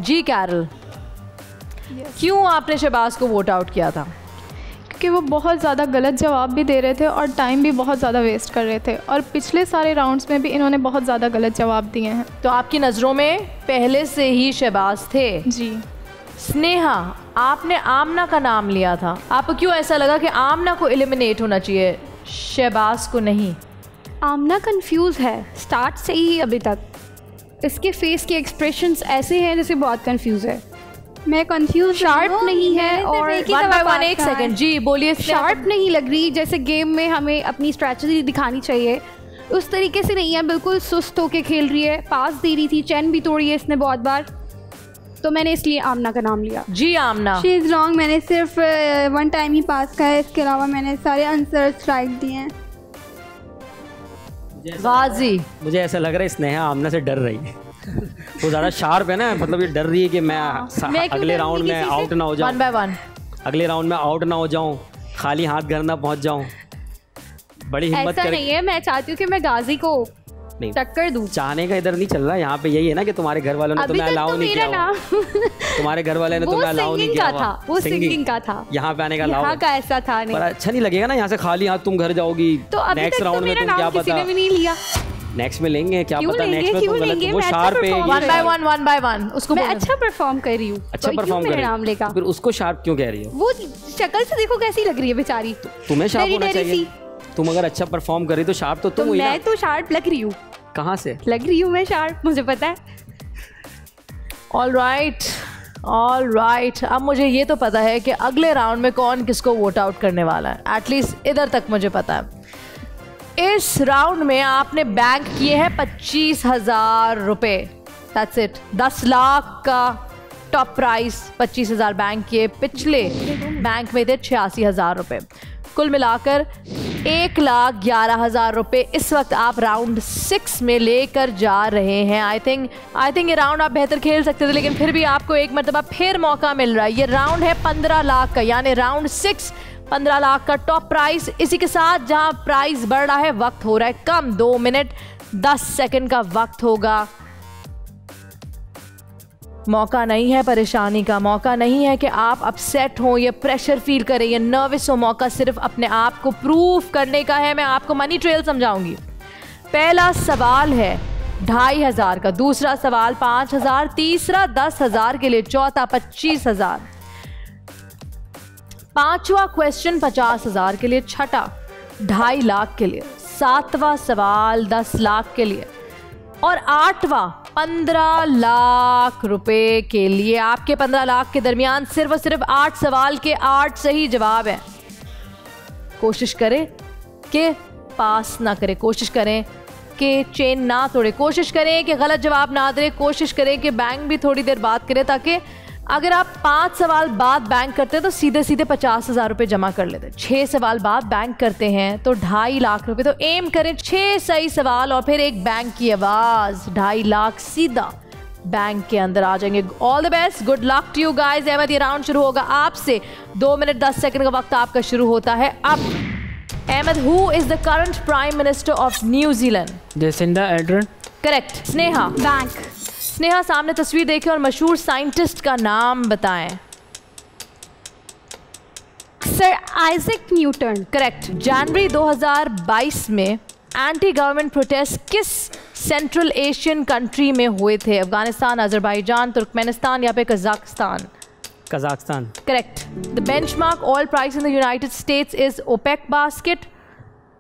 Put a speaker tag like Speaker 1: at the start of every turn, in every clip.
Speaker 1: जी Carol, क्यों आपने शहबाज को वोट आउट किया था?
Speaker 2: कि वो बहुत ज़्यादा गलत जवाब भी दे रहे थे और टाइम भी बहुत ज़्यादा वेस्ट कर रहे थे, और पिछले सारे राउंड्स में भी इन्होंने बहुत ज़्यादा गलत जवाब दिए हैं।
Speaker 1: तो आपकी नज़रों में पहले से ही शहबाज थे?
Speaker 2: जी।
Speaker 1: स्नेहा, आपने आमना का नाम लिया था, आपको क्यों ऐसा लगा कि आमना को एलिमिनेट होना चाहिए, शहबाज को नहीं?
Speaker 3: आमना कंफ्यूज है स्टार्ट से ही अभी तक। इसके फेस के एक्सप्रेशंस ऐसे हैं जैसे बहुत कंफ्यूज है। मैं कंफ्यूज, शार्प नहीं है और
Speaker 1: एक सेकंड जी बोलिए।
Speaker 3: शार्प नहीं लग रही, जैसे गेम में हमें अपनी स्ट्रैटेजी दिखानी चाहिए उस तरीके से नहीं है, बिल्कुल सुस्त होके खेल रही है, पास दे रही थी, चैन भी तोड़ी है इसने बहुत बार, तो मैंने इसलिए आमना का नाम लिया।
Speaker 1: जी आमना।
Speaker 4: शी इज़ रॉन्ग, मैंने सिर्फ 1 टाइम ही पास का है, इसके अलावा मैंने सारे आंसर्स राइट दिए हैं।
Speaker 1: गाजी,
Speaker 5: मुझे ऐसा लग रहा है स्नेहा आमना से डर रही है। वो ज़्यादा शार्प है ना, मतलब ये डर रही है कि मैं अगले राउंड में आउट ना हो जाऊँ,
Speaker 1: 1 by 1
Speaker 5: अगले राउंड में आउट ना हो जाऊँ, खाली हाथ घर ना पहुँच जाऊँ। बड़ी हिम्मत
Speaker 3: ऐसा नहीं है, मैं चाहती हूँ कि मैं गाजी को टक्कर दूँ।
Speaker 5: चाहने का इधर नहीं चल रहा, यहाँ पे यही है ना कि तुम्हारे घर वालों ने तुम्हें अलाउ नहीं किया, तुम्हारे घर वाले ने तुम्हें अलाउ नहीं किया था,
Speaker 3: वो सिंगिंग का था,
Speaker 5: यहाँ पे आने का अलाउ,
Speaker 3: यहाँ का ऐसा था नहीं।
Speaker 5: पर अच्छा नहीं लगेगा ना यहाँ से खाली हाथ तुम घर जाओगी।
Speaker 3: तो
Speaker 5: नेक्स्ट राउंड में तुम क्या पता,
Speaker 3: नहीं लिया,
Speaker 5: नेक्स्ट में लेंगे, क्या पता नेक्स्ट में तुम गलत, वो शार्प है।
Speaker 1: 1 by 1 उसको
Speaker 3: मैं अच्छा परफॉर्म कर रही हूँ,
Speaker 5: अच्छा परफॉर्म कर रही
Speaker 3: नाम लेगा,
Speaker 5: फिर उसको शार्प क्यों कह रही हो?
Speaker 3: वो शक्ल से देखो कैसी लग रही है बेचारी।
Speaker 5: तुम्हें शार्प होना चाहिए, तुम अगर अच्छा परफॉर्म कर रही तो शार्प तो तुम हुई ना।
Speaker 3: मैं तो शार्प लग रही हूँ।
Speaker 5: कहाँ से
Speaker 3: लग रही हूँ मैं शार्प, मुझे पता है।
Speaker 1: ऑल राइट, अब मुझे ये तो पता है कि अगले राउंड में कौन किसको वोट आउट करने वाला है, एटलीस्ट इधर तक मुझे पता है। इस राउंड में आपने बैंक किए हैं 25,000 रुपये, दैट्स इट। 10 लाख का टॉप प्राइस, 25,000 बैंक किए, पिछले बैंक में थे 86,000 रुपये, कुल मिलाकर 1,11,000 रुपये इस वक्त आप राउंड 6 में लेकर जा रहे हैं। आई थिंक ये राउंड आप बेहतर खेल सकते थे, लेकिन फिर भी आपको एक मरतबा फिर मौका मिल रहा है। ये राउंड है 15 लाख का, यानी राउंड 6 15 लाख का टॉप प्राइस। इसी के साथ जहां प्राइस बढ़ रहा है, वक्त हो रहा है कम, 2 मिनट 10 सेकंड का वक्त होगा। मौका नहीं है परेशानी का, मौका नहीं है कि आप अपसेट हो या प्रेशर फील करें या नर्वस हो, मौका सिर्फ अपने आप को प्रूव करने का है। मैं आपको मनी ट्रेल समझाऊंगी। पहला सवाल है 2,500 का, दूसरा सवाल 5,000, तीसरा 10,000 के लिए, चौथा 25,000, पांचवा क्वेश्चन 50,000 के लिए, छठा 2.5 लाख के लिए, सातवां सवाल 10 लाख के लिए और आठवां 15 लाख रुपए के लिए। आपके 15 लाख के दरमियान सिर्फ और सिर्फ 8 सवाल के 8 सही जवाब हैं। कोशिश करें कि पास ना करें, कोशिश करें कि चेन ना तोड़े, कोशिश करें कि गलत जवाब ना दें, कोशिश करें कि बैंक भी थोड़ी देर बाद करें, ताकि अगर आप 5 सवाल बाद बैंक करते हैं तो सीधे सीधे 50,000 रुपये जमा कर लेते हैं। 6 सवाल बाद बैंक करते हैं तो 2.5 लाख रुपए। तो एम करें 6 सही सवाल और फिर एक बैंक की आवाज़, 2.5 लाख सीधा बैंक के अंदर आ जाएंगे। All the best, good luck to you guys. Ahmed, ये राउंड शुरू होगा आपसे। 2 मिनट 10 सेकंड का वक्त आपका शुरू होता है अब। Ahmad, who is the current prime minister of New Zealand?
Speaker 6: Jacinda Ardern.
Speaker 1: Correct. Sneha?
Speaker 3: Bank.
Speaker 1: Sneha, सामने तस्वीर देखें और मशहूर साइंटिस्ट का नाम बताएं।
Speaker 3: Sir Isaac Newton.
Speaker 1: करेक्ट। जनवरी 2022 में एंटी गवर्नमेंट प्रोटेस्ट किस सेंट्रल एशियन कंट्री में हुए थे? अफगानिस्तान, अजरबैजान, तुर्कमेनिस्तान या फिर Kazakhstan?
Speaker 5: Kazakhstan.
Speaker 1: Correct. The benchmark oil price in the United states is opaque basket,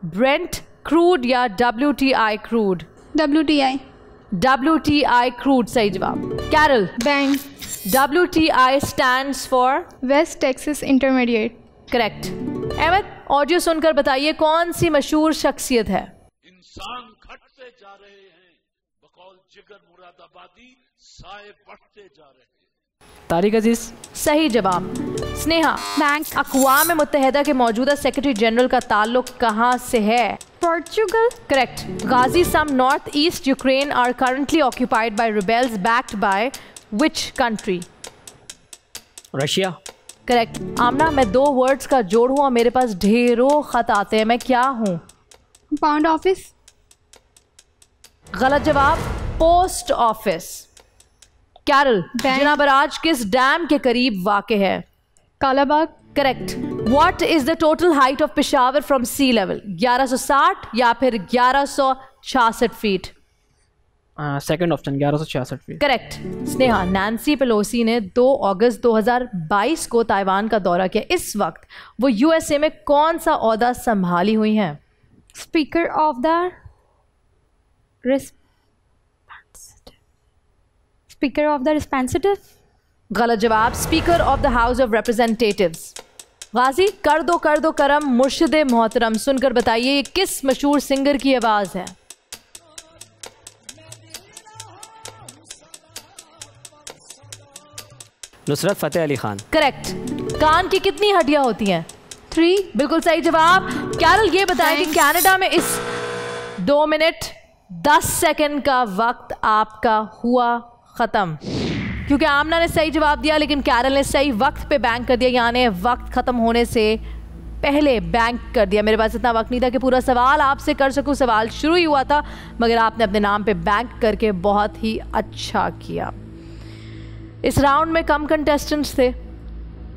Speaker 1: Brent crude या WTI crude?
Speaker 4: WTI।
Speaker 1: WTI crude सही जवाब। Carol?
Speaker 2: Bank.
Speaker 1: WTI stands for?
Speaker 2: West Texas Intermediate.
Speaker 1: Correct. Ahmed, audio सुनकर बताइए कौन सी मशहूर शख्सियत है?
Speaker 7: इंसान घटते जा रहे हैं, बकौल जिगर मुरादाबादी साए बढ़ते जा रहे हैं।
Speaker 6: तारिक अजीज।
Speaker 1: सही जवाब। स्नेहा?
Speaker 3: बैंक।
Speaker 1: अक़वाम मुत्तहिदा के मौजूदा सेक्रेटरी जनरल का ताल्लुक कहाँ से है?
Speaker 3: Portugal.
Speaker 1: Correct. Ghazi, some north east Ukraine are currently occupied by rebels backed by which country?
Speaker 5: Russia.
Speaker 1: Correct. Aamna, मैं 2 वर्ड्स का जोड़ हूँ और मेरे पास ढेरों खत आते हैं, मैं क्या हूँ?
Speaker 4: Pound office.
Speaker 1: गलत जवाब। Post office. Carol, Jinnah barrage किस डैम के करीब वाक़ है?
Speaker 2: Kalabagh.
Speaker 1: Correct. What is the total height of Peshawar from sea level? 1160 या फिर 1166 feet?
Speaker 6: Second option 1166 feet.
Speaker 1: Correct. Sneha, Nancy Pelosi ने 2 अगस्त 2022 को ताइवान का दौरा किया। इस वक्त वो यूएसए में कौन सा ओहदा संभाली हुई हैं?
Speaker 3: Speaker of the responsive.
Speaker 1: गलत जवाब। Speaker of the house of representatives. Ghazi, कर दो करम मुर्शिद मोहतरम, सुनकर बताइए ये किस मशहूर सिंगर की आवाज़ है?
Speaker 5: नुसरत फतेह अली खान।
Speaker 1: करेक्ट। कान की कितनी हड्डियां होती हैं?
Speaker 3: 3।
Speaker 1: बिल्कुल सही जवाब। कैरल, ये बताएं कि कनाडा में इस 2 मिनट 10 सेकंड का वक्त आपका हुआ ख़त्म, क्योंकि आमना ने सही जवाब दिया लेकिन कैरल ने सही वक्त पे बैंक कर दिया, यानी वक्त ख़त्म होने से पहले बैंक कर दिया। मेरे पास इतना वक्त नहीं था कि पूरा सवाल आपसे कर सकूं, सवाल शुरू ही हुआ था, मगर आपने अपने नाम पे बैंक करके बहुत ही अच्छा किया। इस राउंड में कम कंटेस्टेंट्स थे,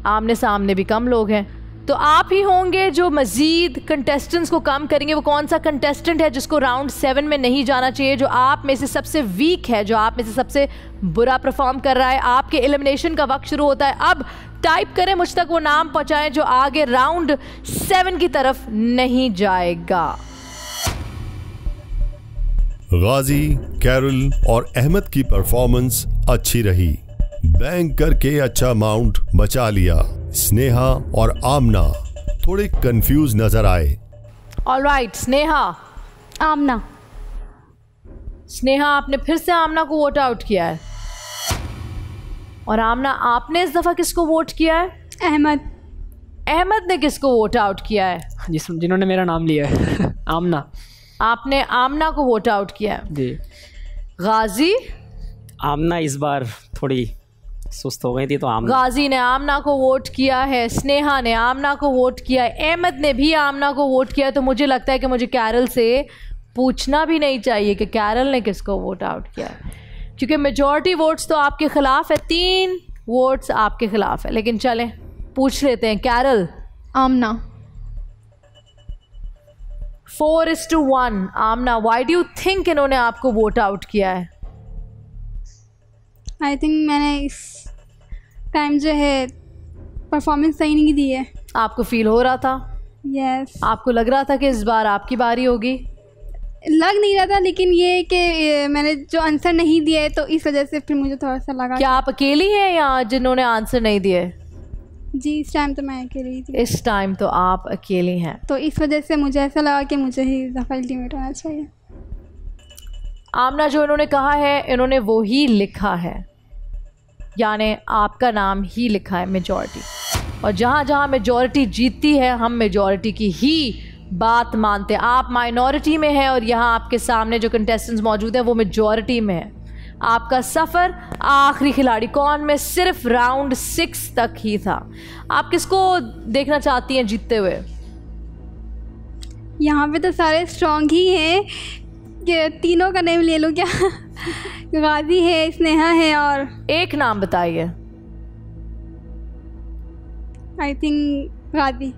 Speaker 1: आमने सामने भी कम लोग हैं, तो आप ही होंगे जो मज़ीद कंटेस्टेंट्स को कम करेंगे। वो कौन सा कंटेस्टेंट है जिसको राउंड 7 में नहीं जाना चाहिए, जो आप में से सबसे वीक है, जो आप में से सबसे बुरा परफॉर्म कर रहा है? आपके एलिमिनेशन का वक्त शुरू होता है अब। टाइप करें, मुझ तक वो नाम पहुंचाएं जो आगे राउंड 7 की तरफ नहीं जाएगा।
Speaker 8: गाजी, कैरल और अहमद की परफॉर्मेंस अच्छी रही, बैंक करके अच्छा अमाउंट बचा लिया। स्नेहा और आमना थोड़े कंफ्यूज नजर आए।
Speaker 1: ऑलराइट, स्नेहा।
Speaker 3: आमना।
Speaker 1: स्नेहा, आपने फिर से आमना को वोट आउट किया है। और आमना, आपने इस दफा किसको वोट किया है?
Speaker 4: अहमद।
Speaker 1: अहमद ने किसको वोट आउट किया है?
Speaker 6: जिन्होंने मेरा नाम लिया है। आमना।
Speaker 1: आपने आमना को वोट आउट किया है
Speaker 6: जी।
Speaker 1: गाजी?
Speaker 5: आमना इस बार थोड़ी सुस्त हो गई थी, तो आमना।
Speaker 1: गाजी ने आमना को वोट किया है, स्नेहा ने आमना को वोट किया है, अहमद ने भी आमना को वोट किया। तो मुझे लगता है कि मुझे कैरल से पूछना भी नहीं चाहिए कि कैरल ने किसको वोट आउट किया है, क्योंकि मेजॉरिटी वोट्स तो आपके खिलाफ है, 3 वोट्स आपके खिलाफ है। लेकिन चलें पूछ लेते हैं। Carol?
Speaker 2: Amna.
Speaker 1: 4:1। Amna, why do you think इन्होंने आपको वोट आउट किया है?
Speaker 4: आई थिंक मैंने इस टाइम जो है परफॉर्मेंस सही नहीं दी है।
Speaker 1: आपको फील हो रहा था?
Speaker 4: यस।
Speaker 1: आपको लग रहा था कि इस बार आपकी बारी होगी?
Speaker 4: लग नहीं रहा था, लेकिन ये कि मैंने जो आंसर नहीं दिया है तो इस वजह से फिर मुझे थोड़ा सा लगा।
Speaker 1: क्या आप अकेली हैं या जिन्होंने आंसर नहीं दिए?
Speaker 4: जी, इस टाइम तो मैं अकेली थी।
Speaker 1: इस टाइम तो आप अकेली हैं,
Speaker 4: तो इस वजह से मुझे ऐसा लगा कि मुझे ही दफा अल्टीमेट होना चाहिए।
Speaker 1: आमना, जो इन्होंने कहा है इन्होंने वो ही लिखा है, यानी आपका नाम ही लिखा है मेजॉरिटी। और जहाँ जहाँ मेजॉरिटी जीतती है हम मेजॉरिटी की ही बात मानते हैं। आप माइनॉरिटी में हैं और यहाँ आपके सामने जो कंटेस्टेंट्स मौजूद हैं वो मेजॉरिटी में है। आपका सफ़र आखिरी खिलाड़ी कौन में सिर्फ राउंड 6 तक ही था। आप किसको देखना चाहती हैं जीतते हुए?
Speaker 4: यहाँ पे तो सारे स्ट्रॉन्ग ही हैं, कि तीनों का नेम ले लो क्या? गाजी है, स्नेहा है और
Speaker 1: एक नाम बताइए।
Speaker 4: I think Ghazi.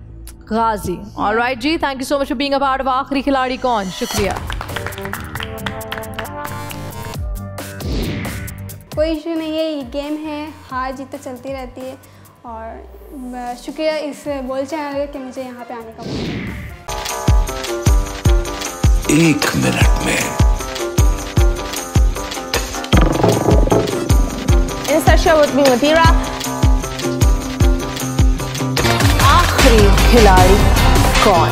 Speaker 1: Ghazi. Alright जी, thank you so much for being a part of आखिरी खिलाड़ी कौन। शुक्रिया।
Speaker 4: कोई इशू नहीं है, ये गेम है, हार जीत तो चलती रहती है। और शुक्रिया इस बोल चैनल के मुझे यहाँ पे आने का मौका।
Speaker 7: 1 मिनट में
Speaker 1: आखिरी खिलाड़ी कौन?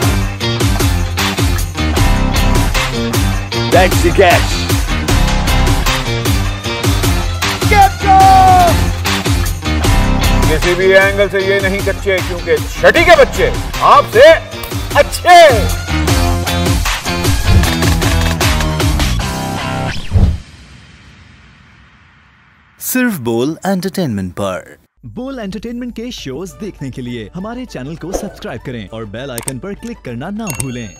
Speaker 7: That's the catch. किसी भी एंगल से ये नहीं कच्चे, क्योंकि छठी के बच्चे आपसे अच्छे।
Speaker 9: सिर्फ बोल एंटरटेनमेंट पर।
Speaker 10: बोल एंटरटेनमेंट के शोज देखने के लिए हमारे चैनल को सब्सक्राइब करें और बेल आइकन पर क्लिक करना ना भूलें।